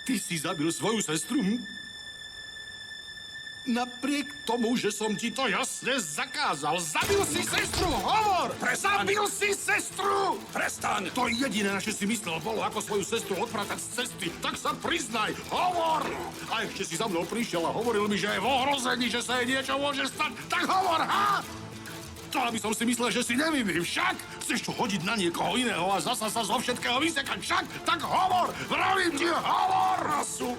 Ty si zabil svoju sestru? Napriek tomu, že som ti to jasne zakázal. Zabil si sestru, hovor! Zabil si sestru! Prestaň! To jediné, na čo si myslel, bolo, ako svoju sestru odpratať z cesty. Tak sa priznaj, hovor! A ešte si za mnou prišiel a hovoril mi, že je v ohrození, že sa jej niečo môže stať. Tak hovor, ha? To aby som si myslel, že si nevinný, však? Chceš to hodiť na niekoho iného a zasa sa zo všetkého vysekať, však? Tak hovor! Vravím ti, hovor! Rasu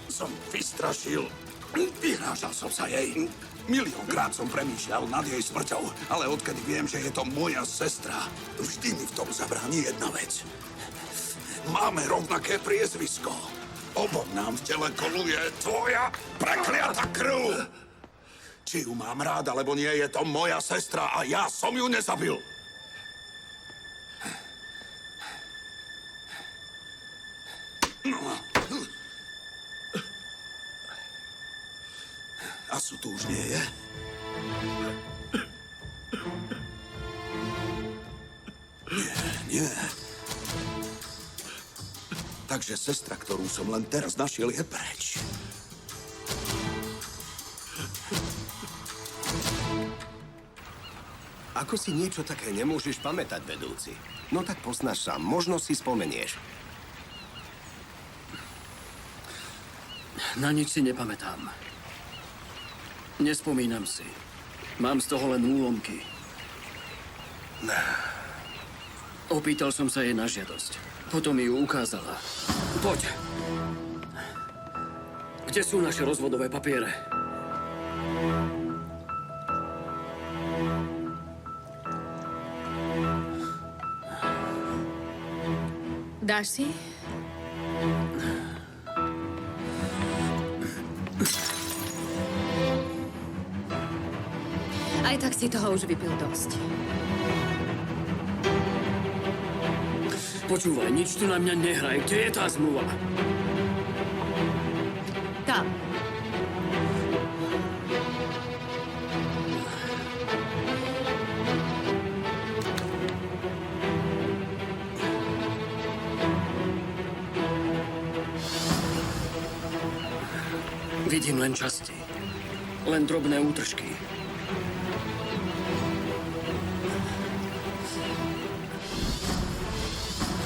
som vystrašil. Vyhrážal som sa jej. Miliónkrát som premýšľal nad jej smrťou, ale odkedy viem, že je to moja sestra, vždy mi v tom zabráni jedna vec. Máme rovnaké priezvisko. Obom nám v tele koluje tvoja prekliata krv. Či ju mám rád, alebo nie, je to moja sestra a ja som ju nezabil. Asu tu už nie je? Nie. Takže sestra, ktorú som len teraz našiel, je preč. Ako si niečo také nemôžeš pamätať, vedúci? No tak posnaž sa, možno si spomenieš. Na nič si nepamätám. Nespomínam si. Mám z toho len úlomky. Opýtal som sa jej na žiadosť. Potom mi ju ukázala. Poď. Kde sú naše rozvodové papiere? Dáš si? Aj tak si toho už vypil dosť. Počúvaj, nič tu na mňa nehraj. Kde je tá zmluva? Tam. Vidím len časti. Len drobné útržky.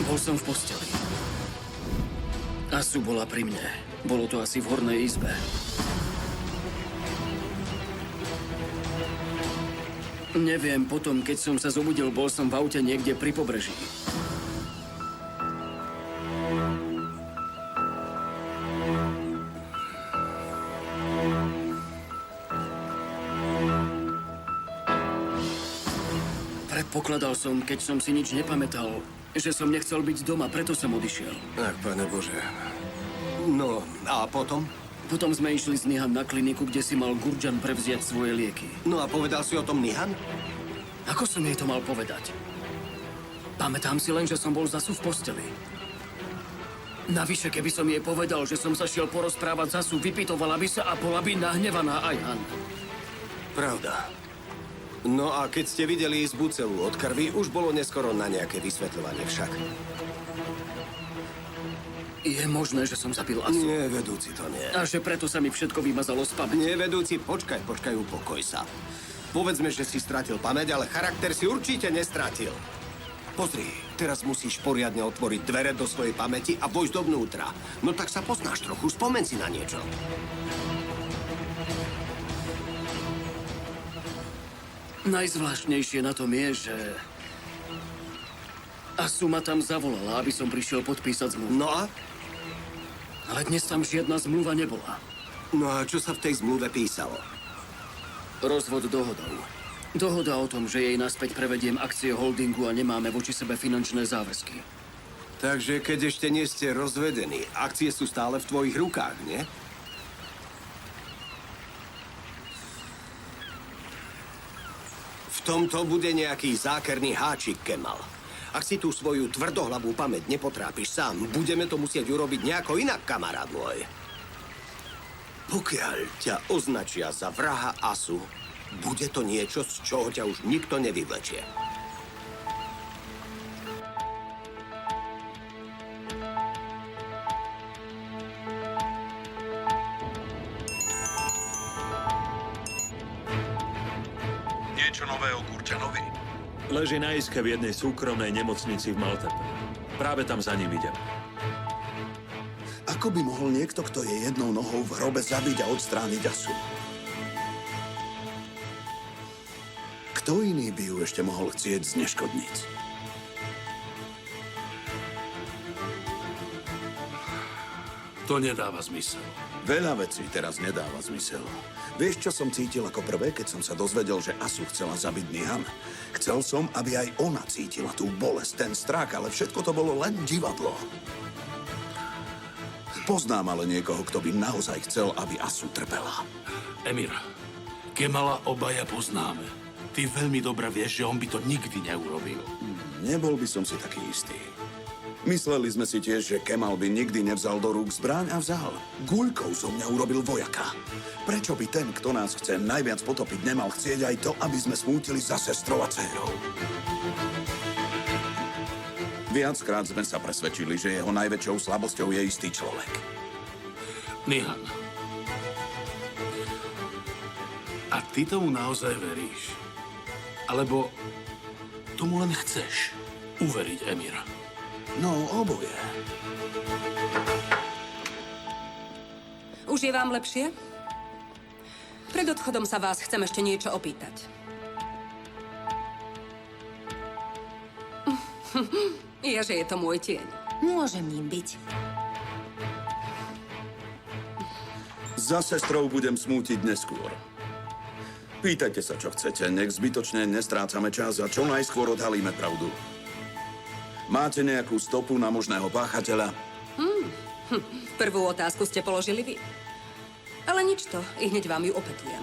Bol som v posteli. Asu bola pri mne. Bolo to asi v hornej izbe. Neviem, potom, keď som sa zobudil, bol som v aute niekde pri pobreží. Predpokladal som, keď som si nič nepamätal, že som nechcel byť doma, preto som odišiel. Ach, Pane Bože. No, a potom? Potom sme išli s Nihan na kliniku, kde si mal Gurdžan prevziať svoje lieky. No a povedal si o tom Nihan? Ako som jej to mal povedať? Pamätám si len, že som bol zasu v posteli. Navyše, keby som jej povedal, že som sa šiel porozprávať zasu, vypytovala by sa a bola by nahnevaná aj Han. Pravda. No a keď ste videli izbu celú od krvi, už bolo neskoro na nejaké vysvetľovanie však. Je možné, že som zabil Asu. Nie, vedúci, to nie. A že preto sa mi všetko vymazalo z pamäti. Nie, vedúci, počkaj, upokoj sa. Povedzme, že si stratil pamäť, ale charakter si určite nestratil. Pozri, teraz musíš poriadne otvoriť dvere do svojej pamäti a vojsť dovnútra. No tak sa poznáš trochu, spomen si na niečo. Najzvláštnejšie na tom je, že Asu ma tam zavolala, aby som prišiel podpísať zmluvu. No a? Ale dnes tam žiadna zmluva nebola. No a čo sa v tej zmluve písalo? Rozvod dohodou. Dohoda o tom, že jej naspäť prevediem akcie holdingu a nemáme voči sebe finančné záväzky. Takže keď ešte nie ste rozvedení, akcie sú stále v tvojich rukách, nie? V tomto bude nejaký zákerný háčik, Kemal. Ak si tú svoju tvrdohlavú pamäť nepotrápiš sám, budeme to musieť urobiť nejako inak, kamarát môj. Pokiaľ ťa označia za vraha Asu, bude to niečo, z čoho ťa už nikto nevyvlečie. niečo nové o Kurťanovi? Leží na iske v jednej súkromnej nemocnici v Maltepe. Práve tam za ním idem. Ako by mohol niekto, kto je jednou nohou v hrobe, zabiť a odstrániť Asu? Kto iný by ju ešte mohol chcieť zneškodniť? To nedáva zmysel. Veľa vecí teraz nedáva zmysel. Vieš, čo som cítil ako prvé, keď som sa dozvedel, že Asu chcela zabiť Nihan? Chcel som, aby aj ona cítila tú bolesť, ten strach, ale všetko to bolo len divadlo. Poznám ale niekoho, kto by naozaj chcel, aby Asu trpela. Emir, Kemala obaja poznáme. Ty veľmi dobre vieš, že on by to nikdy neurobil. Nebol by som si taký istý. Mysleli sme si tiež, že Kemal by nikdy nevzal do rúk zbraň a vzal. Guľkou zo mňa urobil vojaka. Prečo by ten, kto nás chce najviac potopiť, nemal chcieť aj to, aby sme smútili za sestrou a dcérou? Viackrát sme sa presvedčili, že jeho najväčšou slabosťou je istý človek. Nihan. A ty tomu naozaj veríš? Alebo tomu len chceš uveriť, Emira? No, oboje. Už je vám lepšie? Pred odchodom sa vás chcem ešte niečo opýtať. Ja, že je to môj tieň. Môžem ním byť. Za sestrou budem smútiť neskôr. Pýtajte sa, čo chcete. Nech zbytočne nestrácame čas a čo najskôr odhalíme pravdu. Máte nejakú stopu na možného páchateľa? Prvú otázku ste položili vy. Ale nič to, i hneď vám ju opätujem.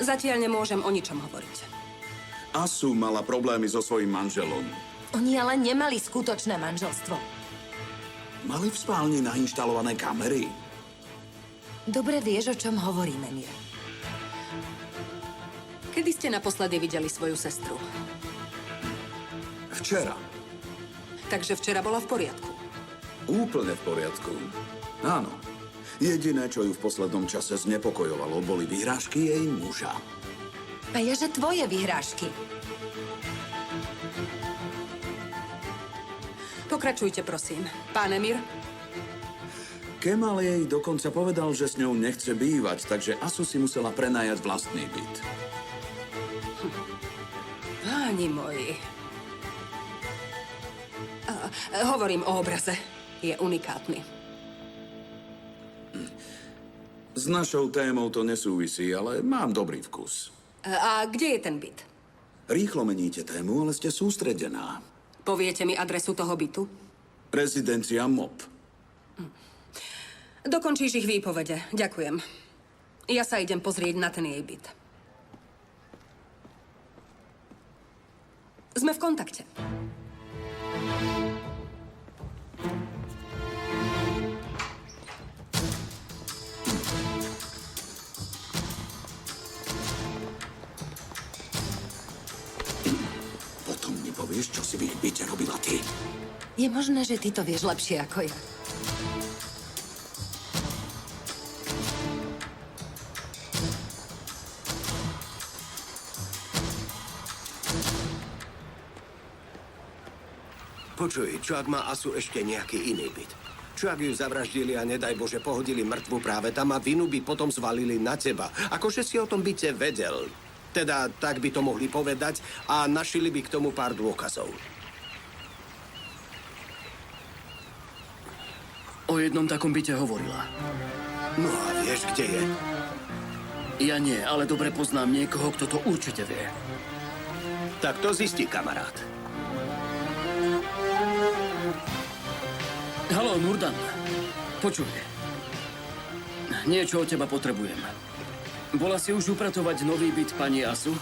Zatiaľ nemôžem o ničom hovoriť. Asu mala problémy so svojím manželom. Oni ale nemali skutočné manželstvo. Mali v spálni nainštalované kamery. Dobre vieš, o čom hovoríme, Emir. Kedy ste naposledy videli svoju sestru? Včera. Takže včera bola v poriadku. Úplne v poriadku. Áno. Jediné, čo ju v poslednom čase znepokojovalo, boli vyhrážky jej muža. A je, že tvoje vyhrážky. Pokračujte, prosím. Pán Emir? Kemal jej dokonca povedal, že s ňou nechce bývať, takže Asu si musela prenajať vlastný byt. Páni moji. Hovorím o obraze. Je unikátny. S našou témou to nesúvisí, ale mám dobrý vkus. A kde je ten byt? Rýchlo meníte tému, ale ste sústredená. Poviete mi adresu toho bytu? Rezidencia MOP. Dokončíš ich výpovede. Ďakujem. Ja sa idem pozrieť na ten jej byt. Sme v kontakte. Potom mi povieš, čo si v jej byte robila ty. Je možné, že ty to vieš lepšie ako ja. Počuj, čo ak má Asu ešte nejaký iný byt? Čo ak ju zavraždili a nedaj Bože pohodili mŕtvu práve tam a vinu by potom zvalili na teba? Akože si o tom byte vedel. Teda tak by to mohli povedať a našili by k tomu pár dôkazov. O jednom takom byte hovorila. No a vieš, kde je? Ja nie, ale dobre poznám niekoho, kto to určite vie. Tak to zistí, kamarát. Haló, Nurdan. Počuj. Niečo od teba potrebujem. Bola si už upratovať nový byt pani Asu?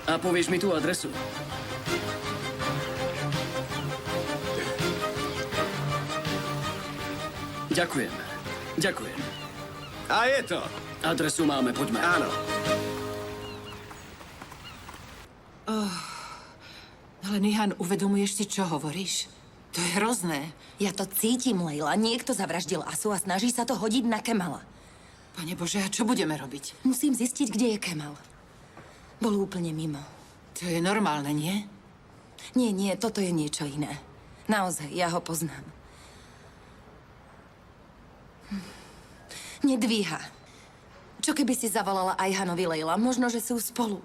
A povieš mi tú adresu? Ďakujem. Ďakujem. A je to. Adresu máme, poďme. Áno. Ale Nihan, uvedomuješ si, čo hovoríš? To je hrozné. Ja to cítim, Leila. Niekto zavraždil Asu a snaží sa to hodiť na Kemala. Pane Bože, a čo budeme robiť? Musím zistiť, kde je Kemal. Bol úplne mimo. To je normálne, nie? Nie, toto je niečo iné. Naozaj, ja ho poznám. Nedvíha. Čo keby si zavolala Ajhanovi Leila? Možno, že sú spolu.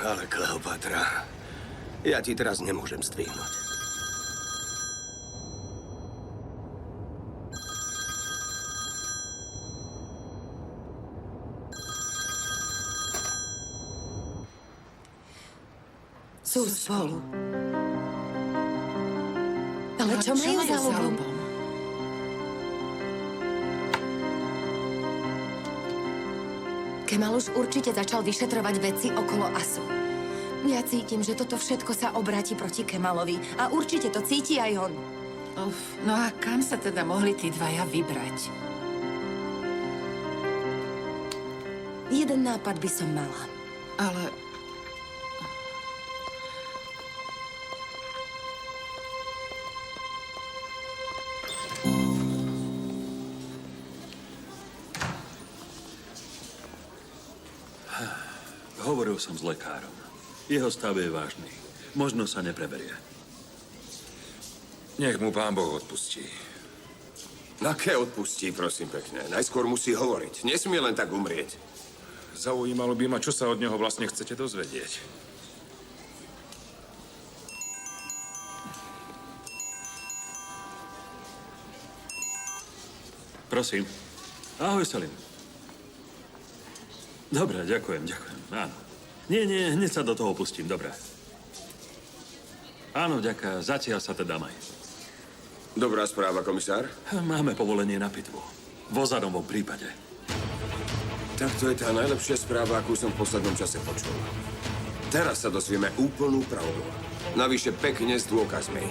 Ale Kleopatra, ja ti teraz nemôžem zdvihnúť. Sú spolu. Ale čo majú za ľubom? Kemal už určite začal vyšetrovať veci okolo Asu. Ja cítim, že toto všetko sa obráti proti Kemalovi. A určite to cíti aj on. No a kam sa teda mohli tí dvaja vybrať? Jeden nápad by som mala. Ale... Hovoril som s lekárom. Jeho stav je vážny. Možno sa nepreberie. Nech mu pán Boh odpustí. Aké odpustí, prosím pekne? Najskôr musí hovoriť. Nesmie len tak umrieť. Zaujímalo by ma, čo sa od neho vlastne chcete dozvedieť. Prosím. Ahoj, Selim. Dobre, ďakujem. Áno. Nie, hneď sa do toho pustím, dobre. Áno, ďaká. Zatiaľ sa teda maj. Dobrá správa, komisár. Máme povolenie na pitvu. V Ozadovom prípade. Tak to je tá najlepšia správa, akú som v poslednom čase počul. Teraz sa dozvieme úplnú pravdu. Navyše pekne s dôkazmi.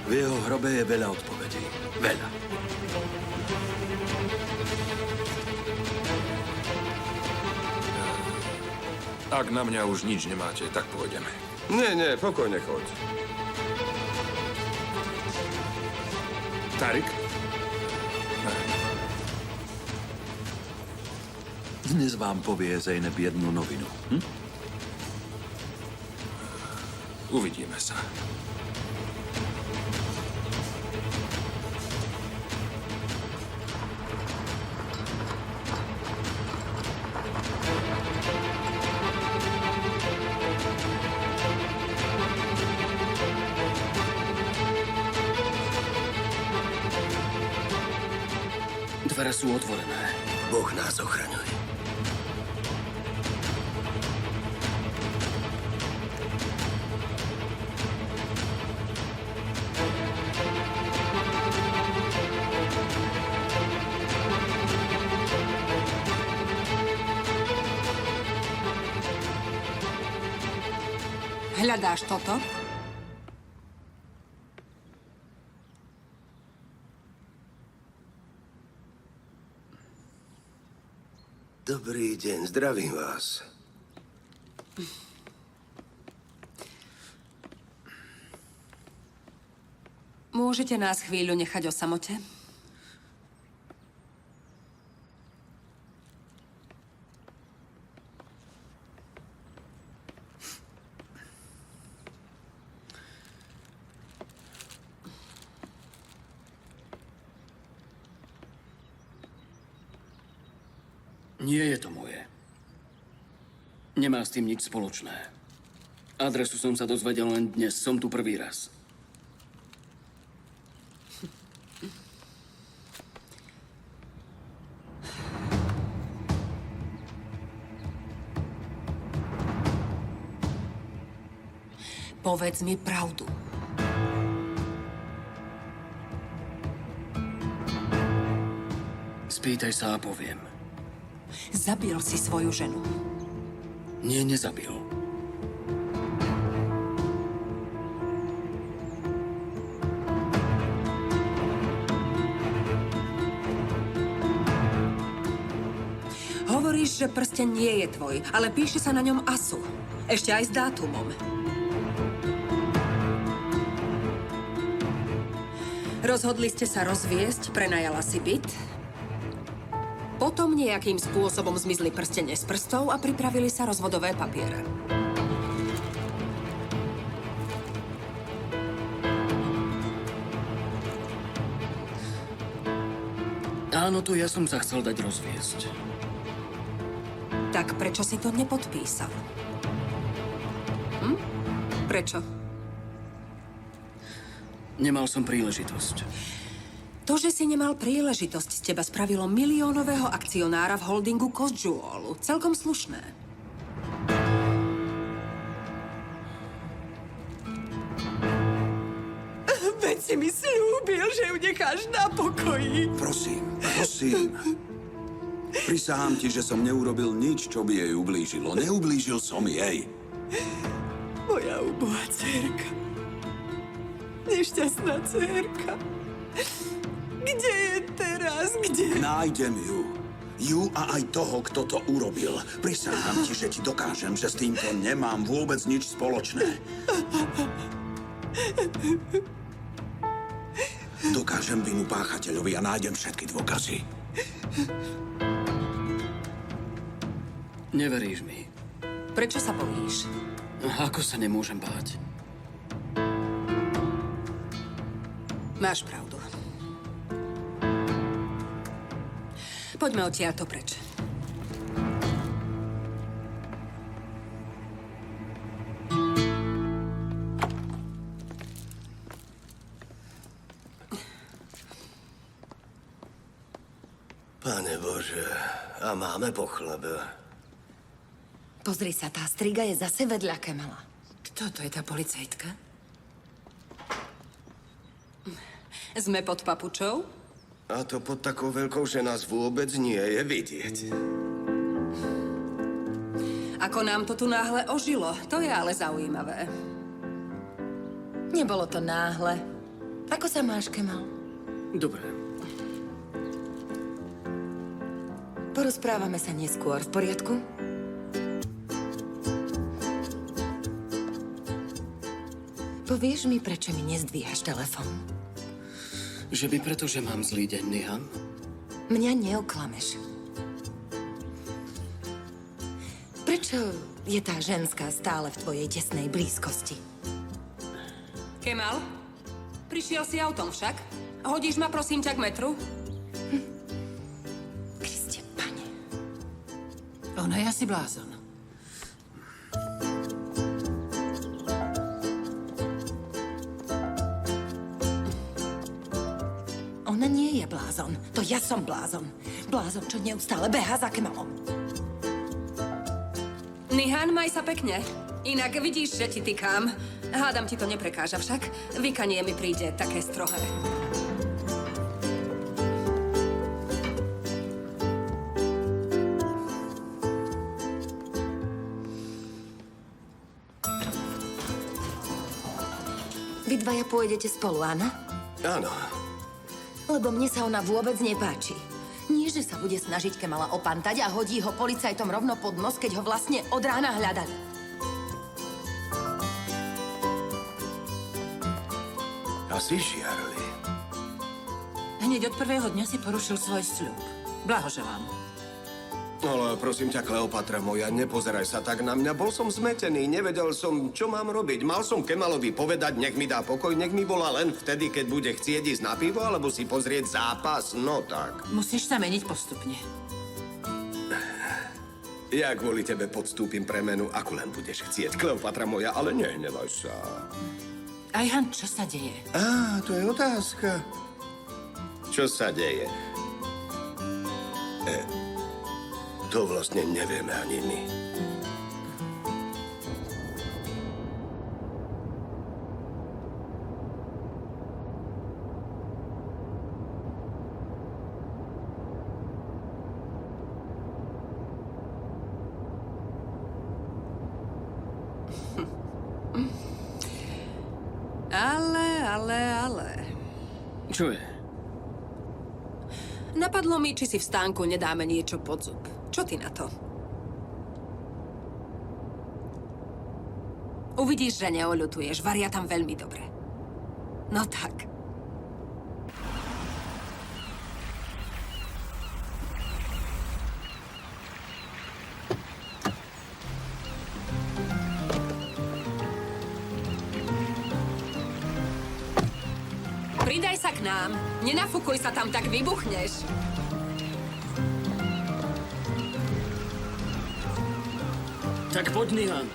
V jeho hrobe je veľa odpovedí. Veľa. Ak na mňa už nič nemáte, tak pôjdeme. Nie, pokojne choď. Tarik? Dnes vám povie Zeynep jednu novinu. Uvidíme sa. Dvere sú otvorené. Boh nás ochraňuje. Hľadáš toto? Dobrý deň, zdravím vás. Môžete nás chvíľu nechať o samote? Nie je to moje. Nemá s tým nič spoločné. Adresu som sa dozvedel len dnes. Som tu prvý raz. Povedz mi pravdu. Spýtaj sa a poviem. Zabil si svoju ženu. Nie, nezabil. hovoríš, že prsteň nie je tvoj, ale píše sa na ňom Asu. Ešte aj s dátumom. Rozhodli ste sa rozviesť, prenajala si byt. Potom nejakým spôsobom zmizli prstene z prstov a pripravili sa rozvodové papiere. Áno, to ja som sa chcel dať rozviesť. Tak prečo si to nepodpísal? Prečo? Nemal som príležitosť. To, že si nemal príležitosť, z teba spravilo miliónového akcionára v holdingu Cosjuolu. Celkom slušné. Veď si mi slúbil, že ju necháš na pokoji. Prosím. Prisahám ti, že som neurobil nič, čo by jej ublížilo. Neublížil som jej. Moja ubohá dcérka. Nešťastná dcérka. Kde je teraz? Kde? Nájdem ju. Ju a aj toho, kto to urobil. Prisahám ti, že ti dokážem, že s týmto nemám vôbec nič spoločné. Dokážem vinu páchateľovi a nájdem všetky dôkazy. Neveríš mi. Prečo sa bojíš? Ako sa nemôžem báť? Máš pravdu. Poďme odtiaľto preč. Pane Bože, a máme po chlebe. Pozri sa, tá striga je zase vedľa Kemala. Kto to je tá policajtka? Sme pod papučou? A to pod takou veľkou, že nás vôbec nie je vidieť. Ako nám to tu náhle ožilo, to je ale zaujímavé. Nebolo to náhle. Ako sa máš, Kemal? Dobre. Porozprávame sa neskôr, v poriadku? Povieš mi, prečo mi nezdvíhaš telefón? Že by preto, že mám zlý deň, Nihan? Mňa neoklameš. Prečo je tá ženská stále v tvojej tesnej blízkosti? Kemal? Prišiel si autom však? Hodíš ma prosím ťa k metru? Kriste, pane. Ona je asi blázon. Ona nie je blázon. To ja som blázon. Blázon, čo neustále behá za Kemalom. Nihan, maj sa pekne. Inak vidíš, že ti tykám. Hádam ti to neprekáža však. Vykanie mi príde také strohé. Vy dvaja pôjdete spolu, áno? Áno. Lebo mne sa ona vôbec nepáči. Nie, že sa bude snažiť Kemala opantať a hodí ho policajtom rovno pod nos, keď ho vlastne od rána hľadali. Asi žiarli. Hneď od prvého dňa si porušil svoj sľub. Blahoželám. Ale prosím ťa, Kleopatra moja, nepozeraj sa tak na mňa. Bol som zmetený, nevedel som, čo mám robiť. Mal som Kemalovi povedať, nech mi dá pokoj, nech mi volá len vtedy, keď bude chcieť ísť na pivo, alebo si pozrieť zápas, no tak. Musíš sa meniť postupne. Ja kvôli tebe podstúpim premenu, ako len budeš chcieť, Kleopatra moja, ale nehnevaj sa. Ajhan, čo sa deje? Á, to je otázka. Čo sa deje? To vlastne nevieme ani my. Ale. Čo je? Napadlo mi, či si v stánku nedáme niečo pod zub. Čo ty na to? Uvidíš, že neoľutuješ. Varia tam veľmi dobre. No tak. Pridaj sa k nám. Nenafúkuj sa tam, tak vybuchneš. Tak poď, Nihan.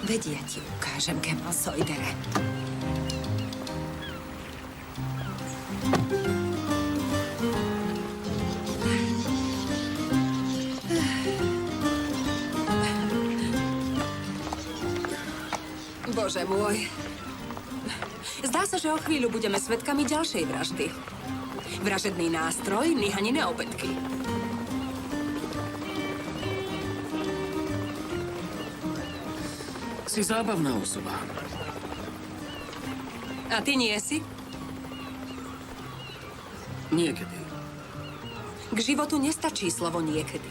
Veď ja ti ukážem, Kemal Sojdere. Bože môj. Zdá sa, že o chvíľu budeme svedkami ďalšej vraždy. Vražedný nástroj, Nihanine opätky. Si zábavná osoba. A ty nie si? Niekedy. K životu nestačí slovo niekedy.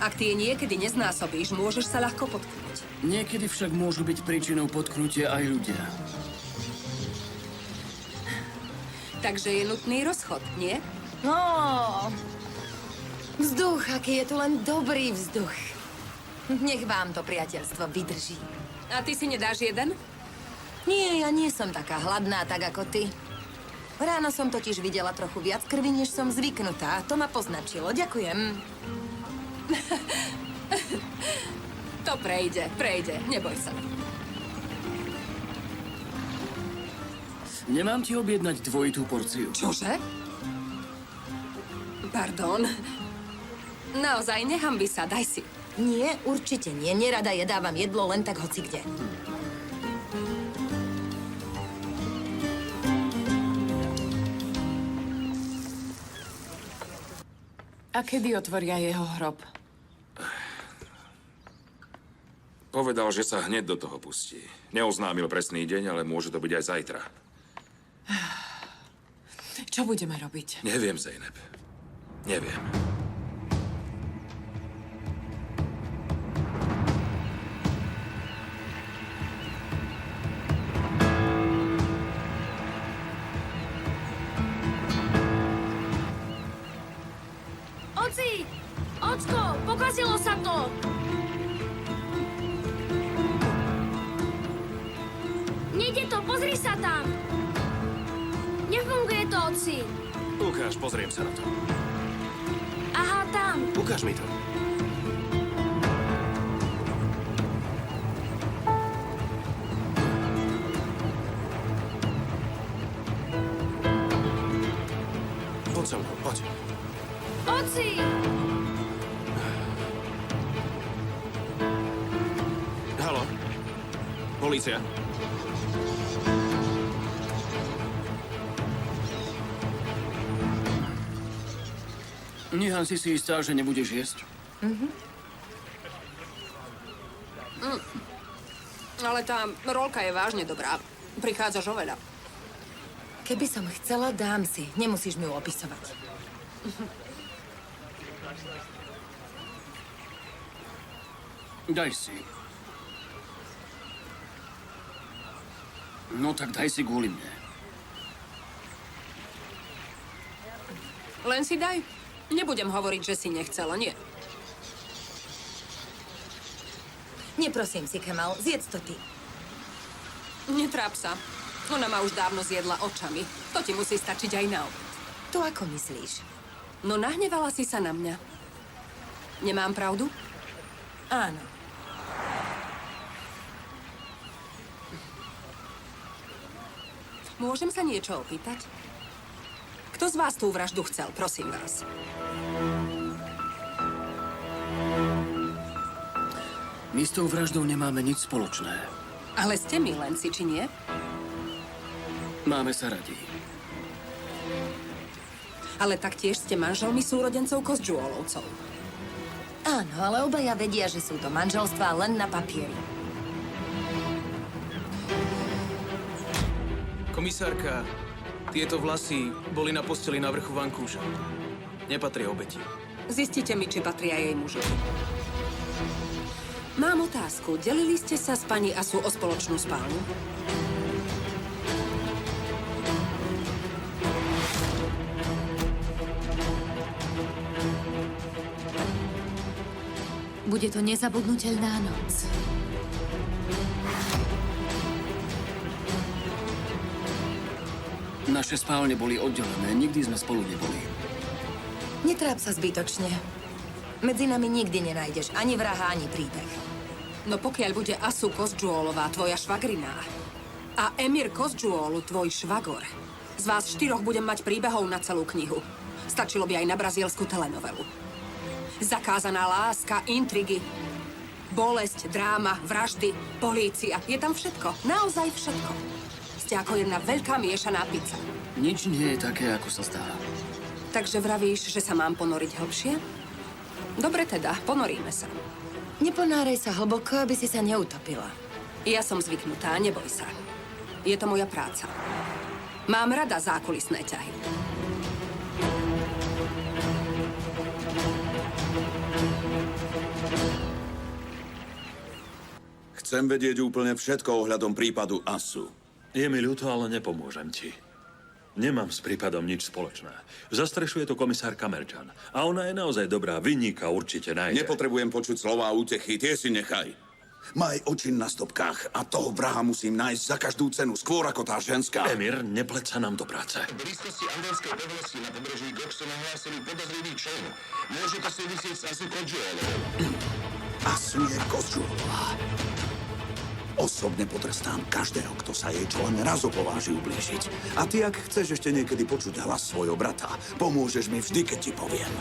Ak ty je niekedy neznásobíš, môžeš sa ľahko potknúť. Niekedy však môžu byť príčinou potknutia aj ľudia. Takže je nutný rozchod, nie? No, vzduch, aký je tu len dobrý vzduch. Nech vám to priateľstvo vydrží. A ty si nedáš jeden? Nie, ja nie som taká hladná, tak ako ty. Ráno som totiž videla trochu viac krvi, než som zvyknutá. To ma poznačilo. Ďakujem. To prejde, neboj sa. Nemám ti objednať dvojitú porciu. Čože? Pardon. Naozaj, nehanbi sa, daj si. Nie, určite nie. Nerada jedávam jedlo len tak hocikde. A kedy otvoria jeho hrob? Povedal, že sa hneď do toho pustí. Neoznámil presný deň, ale môže to byť aj zajtra. Čo budeme robiť? Neviem, Zeynep. Neviem. Oci! Ocko, pokazilo sa to! Nejde to, pozri sa tam! Nefunguje to, oci! Ukáž, pozriem sa na to. Aha, tam! Ukáž mi to. Poď so mnou, poď. Oci! Haló? Polícia? Nihan, si istá, že nebudeš jesť? Ale tá rolka je vážne dobrá. Prichádzaš oveľa. Keby som chcela, dám si. Nemusíš mi ju opisovať. Daj si. No tak daj si kvôli mne. Len si daj. Nebudem hovoriť, že si nechcela, nie. Neprosím si, Kemal, zjedz to ty. Netráp sa. Ona ma už dávno zjedla očami. To ti musí stačiť aj na obed. To ako myslíš? No nahnevala si sa na mňa. Nemám pravdu? Áno. Môžem sa niečo opýtať? Kto z vás tú vraždu chcel, prosím vás? My s tou vraždou nemáme nič spoločné. Ale ste milenci, či nie? Máme sa radi. Ale taktiež ste manželmi súrodencov Kozdžuolovcov. Áno, ale obaja vedia, že sú to manželstvá len na papieri. Komisárka, tieto vlasy boli na posteli na vrchu vankúša. Nepatria obeti. Zistite mi, či patria jej mužovi. Mám otázku. Delili ste sa s pani Asu o spoločnú spálňu? Bude to nezabudnutelná noc. Naše spálne boli oddelené, nikdy sme spolu neboli. Netráp sa zbytočne. Medzi nami nikdy nenájdeš ani vraha, ani príbeh. No pokiaľ bude Asu Kosdžuolová tvoja švagriná a Emir Kosdžuolu tvoj švagor, z vás 4 budem mať príbehov na celú knihu. Stačilo by aj na brazílsku telenovelu. Zakázaná láska, intrigy, bolesť, dráma, vraždy, polícia. Je tam všetko. Naozaj všetko. Ste ako jedna veľká miešaná pizza. Nič nie je také, ako sa zdá. Takže vravíš, že sa mám ponoriť hlbšie? Dobre teda, ponoríme sa. Neponárej sa hlboko, aby si sa neutopila. Ja som zvyknutá, neboj sa. Je to moja práca. Mám rada zákulisné ťahy. Chcem vedieť úplne všetko ohľadom prípadu Asu. Je mi ľúto, ale nepomôžem ti. Nemám s prípadom nič spoločné. Zastrešuje to komisárka Merčan. A ona je naozaj dobrá, vinníka určite nájde. Nepotrebujem počuť slová útechy, tie si nechaj. Maj oči na stopkách a toho vraha musím nájsť za každú cenu, skôr ako tá ženská. Emir, nepleť sa nám do práce. V blízkosti andelskej oblasti na pobreží Goxu nahlásili podozrivý čin. Môže to súvisieť s Asu Kosdžuolovou. Asu je Kosdžuolová. Osobne potrestám každého, kto sa jej čo len raz opováži ublížiť. A ty, ak chceš ešte niekedy počuť hlas svojho brata, pomôžeš mi vždy, keď ti poviem.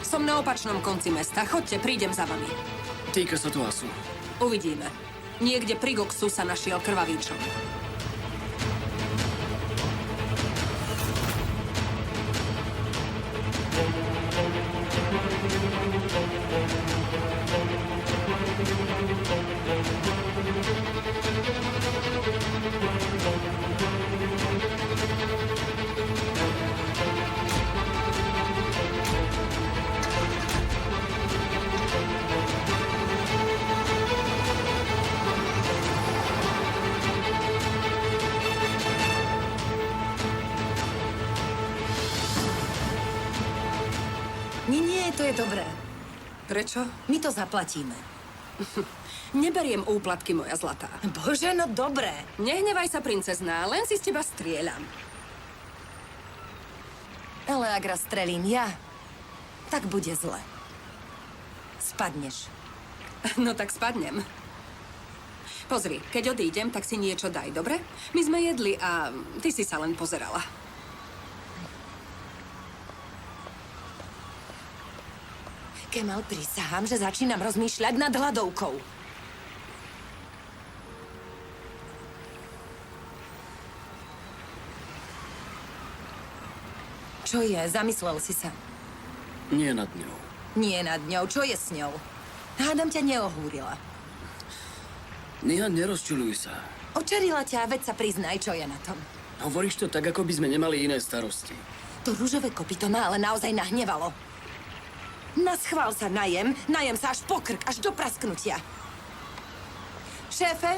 Som na opačnom konci mesta. Choďte, prídem za vami. Týka sa to Asu. Uvidíme. Niekde pri Goxu sa našiel krvavý čln. Nie, to je dobré. Prečo? My to zaplatíme. Neberiem úplatky, moja zlatá. Bože, no dobré. Nehnevaj sa, princezná, len si z teba strieľam. Ale ak raz strelím ja, tak bude zle. Spadneš. No tak spadnem. Pozri, keď odídem, tak si niečo daj, dobre? My sme jedli a ty si sa len pozerala. Kemal, prisahám, že začínam rozmýšľať nad hladovkou. Čo je? Zamyslel si sa? Nie nad ňou. Nie nad ňou. Čo je s ňou? Hádam ťa neohúrila. Nia, nerozčuľuj sa. Očarila ťa, veď sa priznaj, čo je na tom. Hovoríš to tak, ako by sme nemali iné starosti. To ružové kopyto ma ale naozaj nahnevalo. Naschvál sa najem sa až po krk, až do prasknutia. Šéfe,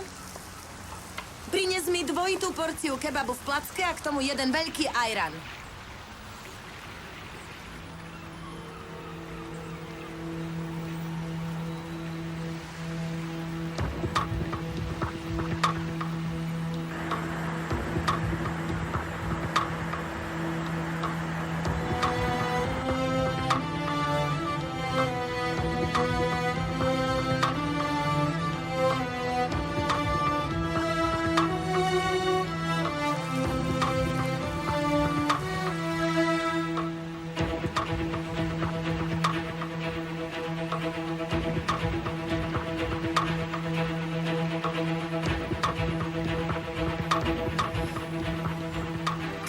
prines mi dvojitú porciu kebabu v placke a k tomu jeden veľký ajran.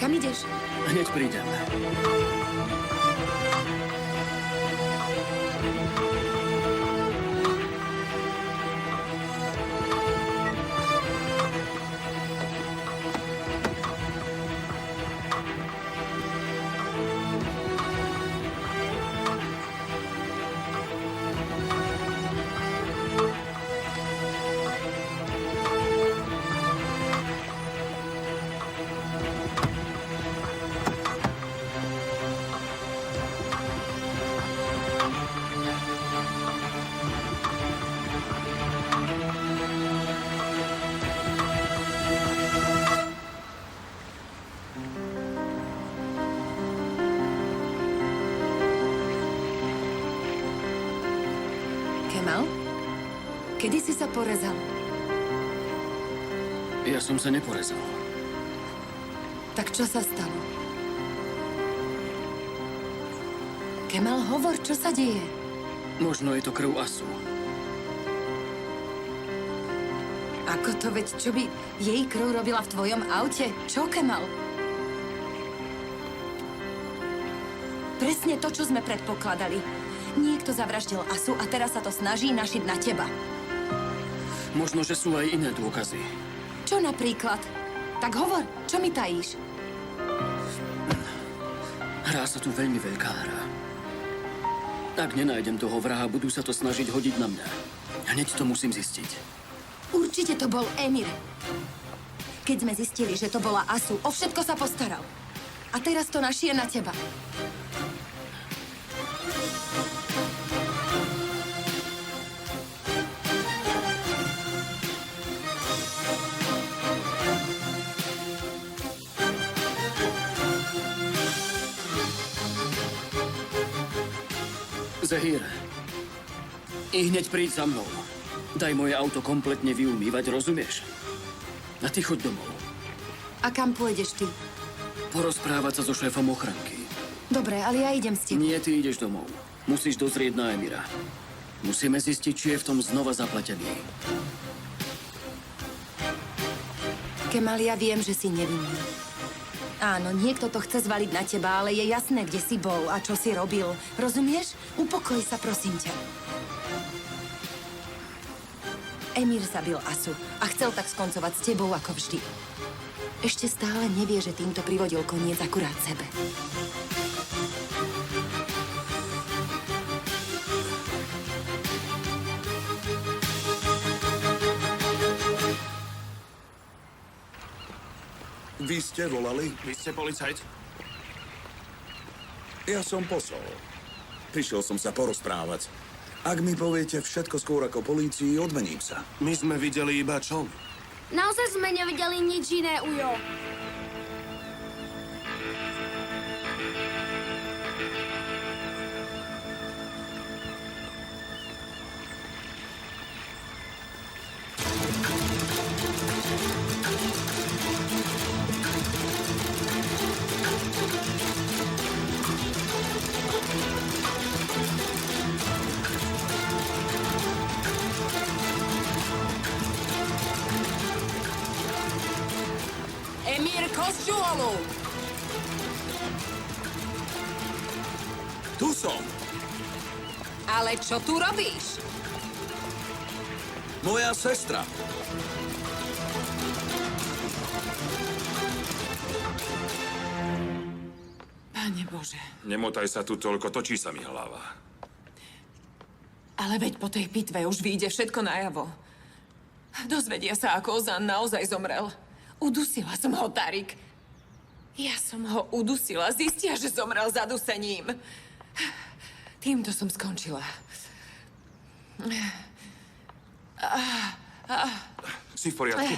Kam ideš? Hneď prídem. Kemal? Kedy si sa porezal? Ja som sa neporezal. Tak čo sa stalo? Kemal, hovor, čo sa deje? Možno je to krv Asu. Ako to, veď čo by jej krv robila v tvojom aute? Čo, Kemal? Presne to, čo sme predpokladali. Niekto zavraždil Asu a teraz sa to snaží našiť na teba. Možno, že sú aj iné dôkazy. Čo napríklad? Tak hovor, čo mi tajíš? Hrá sa tu veľmi veľká hra. Ak nenájdem toho vraha, budú sa to snažiť hodiť na mňa. Hneď to musím zistiť. Určite to bol Emir. Keď sme zistili, že to bola Asu, o všetko sa postaral. A teraz to našie na teba. Zahir, i hneď príď za mnou. Daj moje auto kompletne vyumývať, rozumieš? A ty choď domov. A kam pôjdeš ty? Porozprávať sa so šéfom ochranky. Dobre, ale ja idem s tebou. Nie, ty ideš domov. Musíš dozrieť na Emira. Musíme zistiť, či je v tom znova zapletený. Kemal, ja viem, že si nevinný. Áno, niekto to chce zvaliť na teba, ale je jasné, kde si bol a čo si robil. Rozumieš? Upokoj sa, prosím ťa. Emir zabil Asu a chcel tak skoncovať s tebou ako vždy. Ešte stále nevie, že týmto privodil koniec akurát sebe. Vy ste volali? Vy ste policajt? Ja som posol. Prišiel som sa porozprávať. Ak mi poviete všetko skôr ako polícii, odmením sa. My sme videli iba čo? Naozaj sme nevideli nič iné, Ujo. Emir Kozžuolu! Tu som. Ale čo tu robíš? Moja sestra. Pane Bože. Nemotaj sa tu toľko, točí sa mi hlava. Ale veď po tej pitve už vyjde všetko najavo. Dozvedia sa, ako Ozan naozaj zomrel. Udusila som ho, Tarik. Ja som ho udusila. Zistia, že zomrel zadusením. Týmto som skončila. Si v poriadku?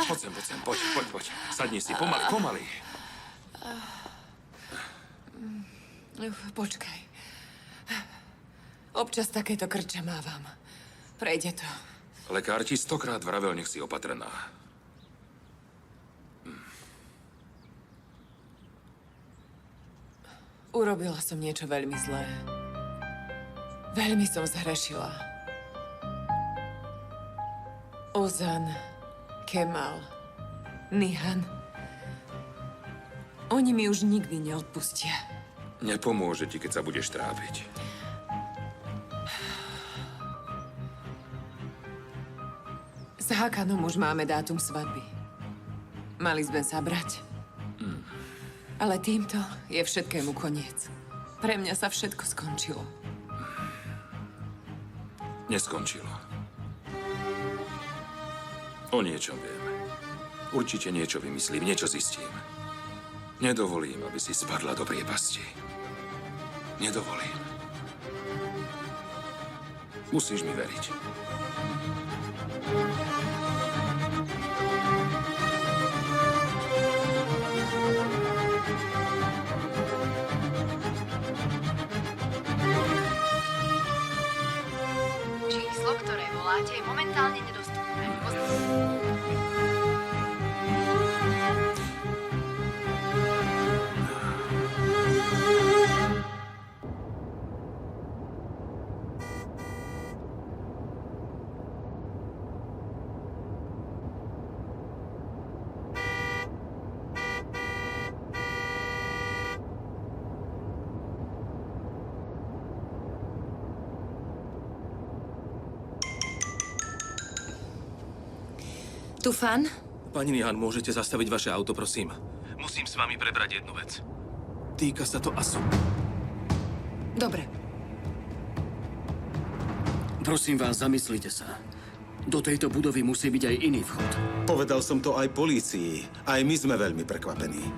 Poď sem, poď. Sadni si, pomaly. Počkaj. Občas takéto krče mávam. Prejde to. Lekár ti 100-krát vravel, nech si opatrená. Urobila som niečo veľmi zlé. Veľmi som zhrešila. Ozan, Kemal, Nihan. Oni mi už nikdy neodpustia. Nepomôže ti, keď sa budeš trápiť. S Hakanom už máme dátum svadby. Mali sme sa brať. Ale týmto je všetkému koniec. Pre mňa sa všetko skončilo. Neskončilo. O niečom viem. Určite niečo vymyslím, niečo zistím. Nedovolím, aby si spadla do priepasti. Nedovolím. Musíš mi veriť. voláte, je momentálne nedostupné. Tufan? Pani Nihan, môžete zastaviť vaše auto, prosím? Musím s vami prebrať jednu vec. Týka sa to ASU. Dobre. Prosím vás, zamyslite sa. Do tejto budovy musí byť aj iný vchod. Povedal som to aj polícii. Aj my sme veľmi prekvapení.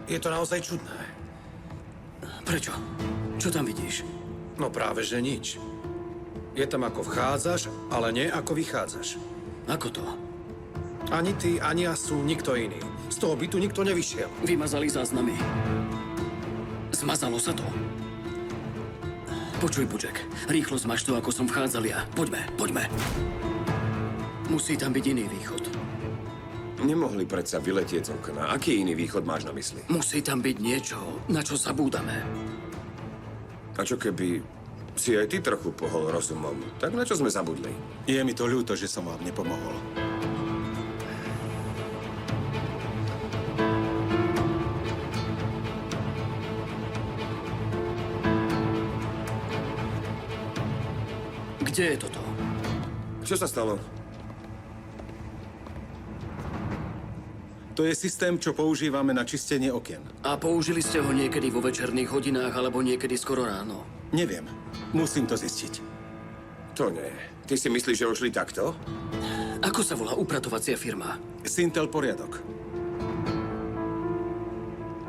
Je to naozaj čudné. Prečo? Čo tam vidíš? No práve, že nič. Je tam ako vchádzaš, ale nie ako vychádzaš. Ako to? Ani ty, ani Asu, nikto iný. Z toho bytu nikto nevyšiel. Vymazali záznamy. Zmazalo sa to. Počuj, Buček, rýchlo zmaž to, ako som vchádzal ja. Poďme. Musí tam byť iný východ. Nemohli predsa vyletieť z okna. Aký iný východ máš na mysli? Musí tam byť niečo, na čo zabúdame. A čo keby si aj ty trochu pohol rozumom? Tak na čo sme zabudli? Je mi to ľúto, že som vám nepomohol. Kde je toto? Čo sa stalo? To je systém, čo používame na čistenie okien. A použili ste ho niekedy vo večerných hodinách alebo niekedy skoro ráno? Neviem. Musím to zistiť. To nie. Ty si myslíš, že ušli takto? Ako sa volá upratovacia firma? Sintel Poriadok.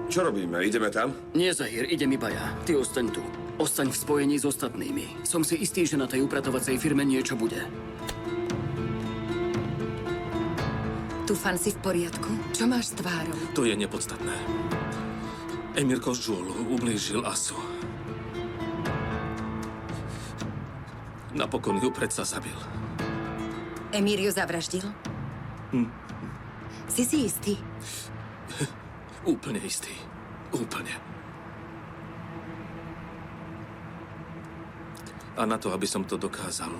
Čo robíme? Ideme tam? Nie, Zahir, idem iba ja. Ty ostaň tu. Ostaň v spojení s ostatnými. Som si istý, že na tej upratovacej firme niečo bude. Tufan, si v poriadku? Čo máš s tvárou? To je nepodstatné. Emirko z Džúlu ublížil Asu. Napokon ju predsa zabil. Emír ju zavraždil? Si istý? Úplne istý. Úplne. A na to, aby som to dokázal,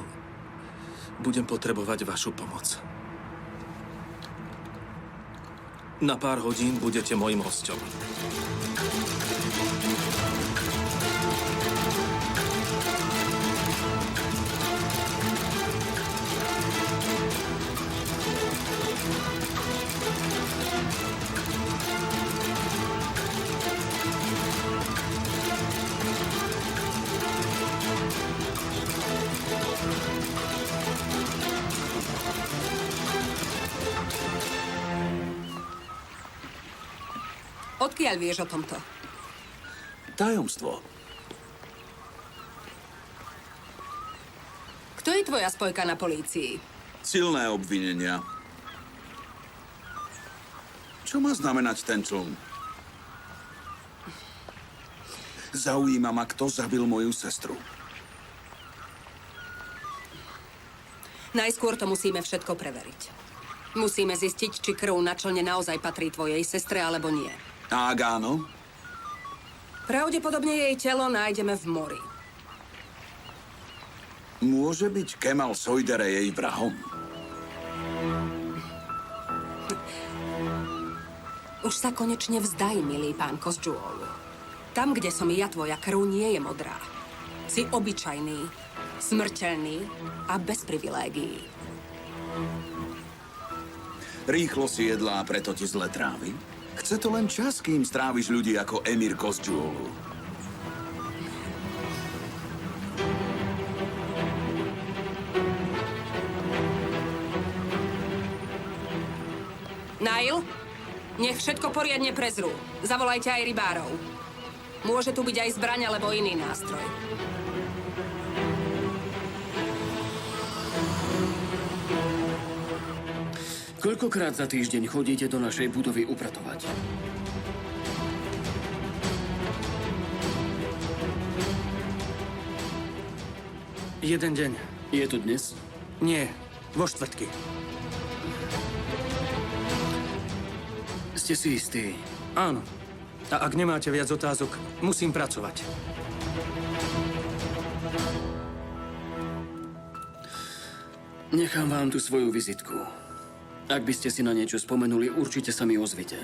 budem potrebovať vašu pomoc. Na pár hodín budete mojím hosťom. Odkiaľ vieš o tomto? Tajomstvo. Kto je tvoja spojka na polícii? Silné obvinenia. Čo má znamenať ten čln? Zaujíma ma, kto zabil moju sestru. Najskôr to musíme všetko preveriť. Musíme zistiť, či krv na člne naozaj patrí tvojej sestre, alebo nie. A ak áno? Pravdepodobne jej telo nájdeme v mori. Môže byť Kemal Sojdere jej vrahom? Už sa konečne vzdaj, milý pán Kozdžuolu. Tam, kde som ja, tvoja krv nie je modrá. Si obyčajný, smrteľný a bez privilégií. Rýchlo si jedlá, preto ti zle trávi? Chce to len čas, kým stráviš ľudí ako Emir Kozdžuolu. Nail, nech všetko poriadne prezrú. Zavolajte aj rybárov. Môže tu byť aj zbraň alebo iný nástroj. Koľkokrát za týždeň chodíte do našej budovy upratovať? Jeden deň. Je tu dnes? Nie, vo štvrtky. Ste si istí? Áno. A ak nemáte viac otázok, musím pracovať. Nechám vám tu svoju vizitku. Ak by ste si na niečo spomenuli, určite sa mi ozvite.